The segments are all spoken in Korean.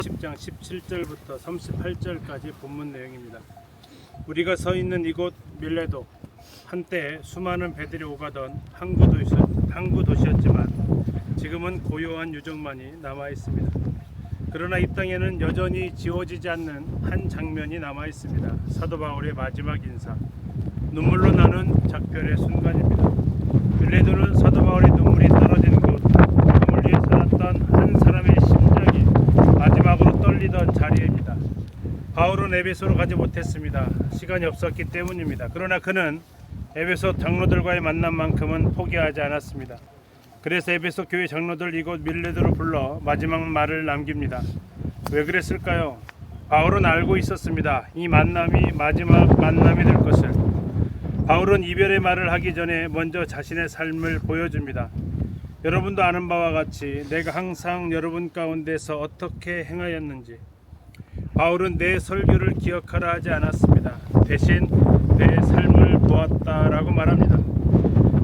10장 17절부터 38절까지 본문 내용입니다. 우리가 서 있는 이곳 밀레도, 한때 수많은 배들이 오가던 항구 도시였지만 지금은 고요한 유적만이 남아 있습니다. 그러나 이 땅에는 여전히 지워지지 않는 한 장면이 남아 있습니다. 사도 바울의 마지막 인사, 눈물로 나는 작별의 순간입니다. 밀레도는 사도 바울의 눈물이 떨어지는 곳, 그물 위에 살았던 한 사람의 심장이 마지막으로 떨리던 자리입니다. 바울은 에베소로 가지 못했습니다. 시간이 없었기 때문입니다. 그러나 그는 에베소 장로들과의 만남만큼은 포기하지 않았습니다. 그래서 에베소 교회 장로들 이곳 밀레도로 불러 마지막 말을 남깁니다. 왜 그랬을까요? 바울은 알고 있었습니다. 이 만남이 마지막 만남이 될 것을. 바울은 이별의 말을 하기 전에 먼저 자신의 삶을 보여줍니다. 여러분도 아는 바와 같이 내가 항상 여러분 가운데서 어떻게 행하였는지, 바울은 내 설교를 기억하라 하지 않았습니다. 대신 내 삶을 보았다라고 말합니다.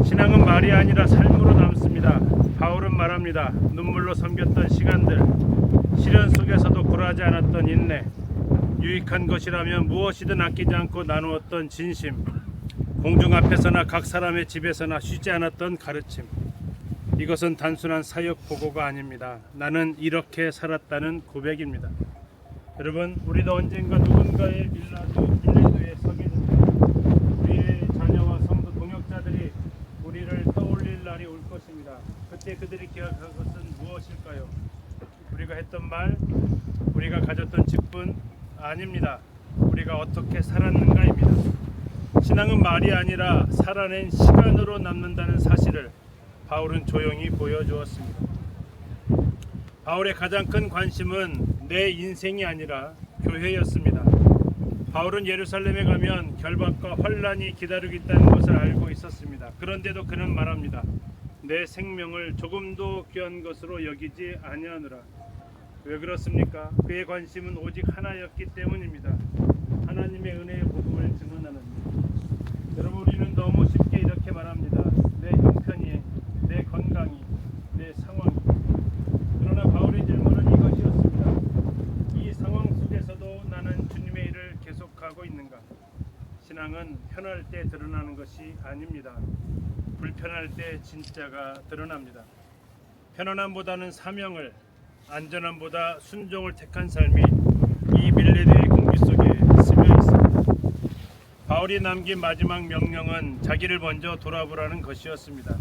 신앙은 말이 아니라 삶으로 남습니다. 바울은 말합니다. 눈물로 섬겼던 시간들, 시련 속에서도 굴하지 않았던 인내, 유익한 것이라면 무엇이든 아끼지 않고 나누었던 진심, 공중 앞에서나 각 사람의 집에서나 쉬지 않았던 가르침. 이것은 단순한 사역 보고가 아닙니다. 나는 이렇게 살았다는 고백입니다. 여러분, 우리도 언젠가 누군가의 밀레도에 서게 됩니다. 우리의 자녀와 성도 동역자들이 우리를 떠올릴 날이 올 것입니다. 그때 그들이 기억할 것은 무엇일까요? 우리가 했던 말, 우리가 가졌던 직분? 아닙니다. 우리가 어떻게 살았는가입니다. 신앙은 말이 아니라 살아낸 시간으로 남는다는 사실을 바울은 조용히 보여주었습니다. 바울의 가장 큰 관심은 내 인생이 아니라 교회였습니다. 바울은 예루살렘에 가면 결박과 환란이 기다리고 있다는 것을 알고 있었습니다. 그런데도 그는 말합니다. 내 생명을 조금도 귀한 것으로 여기지 아니하노라. 왜 그렇습니까? 그의 관심은 오직 하나였기 때문입니다. 하나님의 은혜의 복음을 증언하는 것. 여러분, 우리는 너무 쉽게 이렇게 말합니다. 내 형편이, 내 건강이, 내 상황이. 그러나 바울의 질문은 이것이었습니다. 이 상황 속에서도 나는 주님의 일을 계속하고 있는가? 신앙은 편할 때 드러나는 것이 아닙니다. 불편할 때 진짜가 드러납니다. 편안함보다는 사명을, 안전함보다 순종을 택한 삶이 이 밀레도의 공기 속에 스며 있습니다. 바울이 남긴 마지막 명령은 자기를 먼저 돌아보라는 것이었습니다.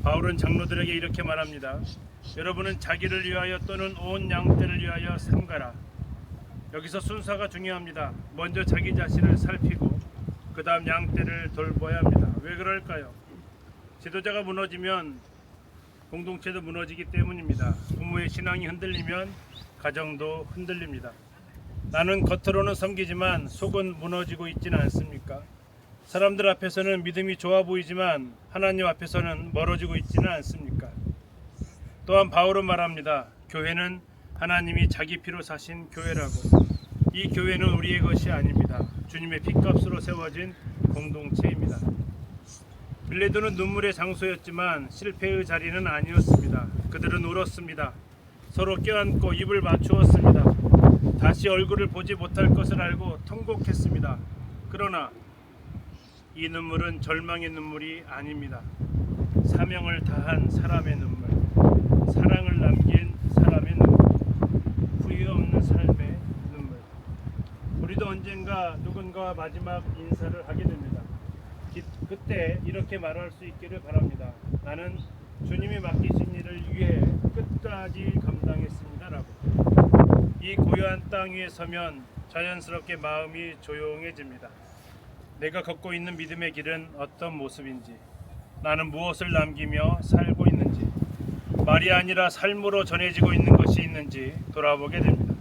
바울은 장로들에게 이렇게 말합니다. 여러분은 자기를 위하여 또는 온 양떼를 위하여 삼가라. 여기서 순서가 중요합니다. 먼저 자기 자신을 살피고 그 다음 양떼를 돌봐야 합니다. 왜 그럴까요? 지도자가 무너지면 공동체도 무너지기 때문입니다. 부모의 신앙이 흔들리면 가정도 흔들립니다. 나는 겉으로는 섬기지만 속은 무너지고 있지는 않습니까? 사람들 앞에서는 믿음이 좋아 보이지만 하나님 앞에서는 멀어지고 있지는 않습니까? 또한 바울은 말합니다. 교회는 하나님이 자기 피로 사신 교회라고. 이 교회는 우리의 것이 아닙니다. 주님의 피값으로 세워진 공동체입니다. 밀레도는 눈물의 장소였지만 실패의 자리는 아니었습니다. 그들은 울었습니다. 서로 껴안고 입을 맞추었습니다. 다시 얼굴을 보지 못할 것을 알고 통곡했습니다. 그러나 이 눈물은 절망의 눈물이 아닙니다. 사명을 다한 사람의 눈물, 사랑을 남긴 사람의 눈물, 후회 없는 삶의 눈물. 우리도 언젠가 누군가와 마지막 인사를 하게 됩니다. 그때 이렇게 말할 수 있기를 바랍니다. 나는 주님이 맡기신 일을 위해 끝까지 감당했습니다라고. 이 고요한 땅 위에 서면 자연스럽게 마음이 조용해집니다. 내가 걷고 있는 믿음의 길은 어떤 모습인지, 나는 무엇을 남기며 살고 있는지, 말이 아니라 삶으로 전해지고 있는 것이 있는지 돌아보게 됩니다.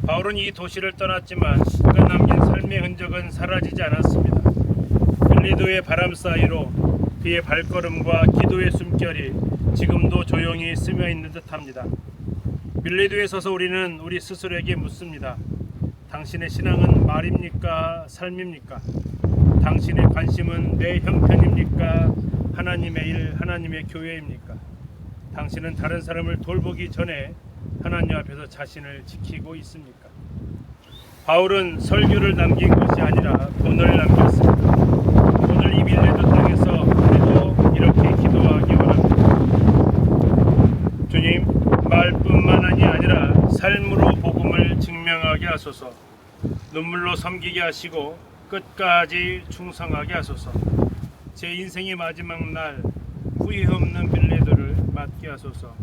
바울은 이 도시를 떠났지만 그가 남긴 삶의 흔적은 사라지지 않았습니다. 밀레도의 바람 사이로 그의 발걸음과 기도의 숨결이 지금도 조용히 스며 있는 듯합니다. 밀레도에 서서 우리는 우리 스스로에게 묻습니다. 당신의 신앙은 말입니까? 삶입니까? 당신의 관심은 내 형편입니까? 하나님의 일, 하나님의 교회입니까? 당신은 다른 사람을 돌보기 전에 하나님 앞에서 자신을 지키고 있습니까? 바울은 설교를 남긴 것이 아니라 돈을 남겼습니다. 오늘 이 밀레도 땅에서 우리도 이렇게 기도하기 원합니다. 주님, 말뿐만이 아니라 삶으로 복음을 증명하게 하소서. 눈물로 섬기게 하시고 끝까지 충성하게 하소서. 제 인생의 마지막 날 후회 없는 밀레도를 맞게 하소서.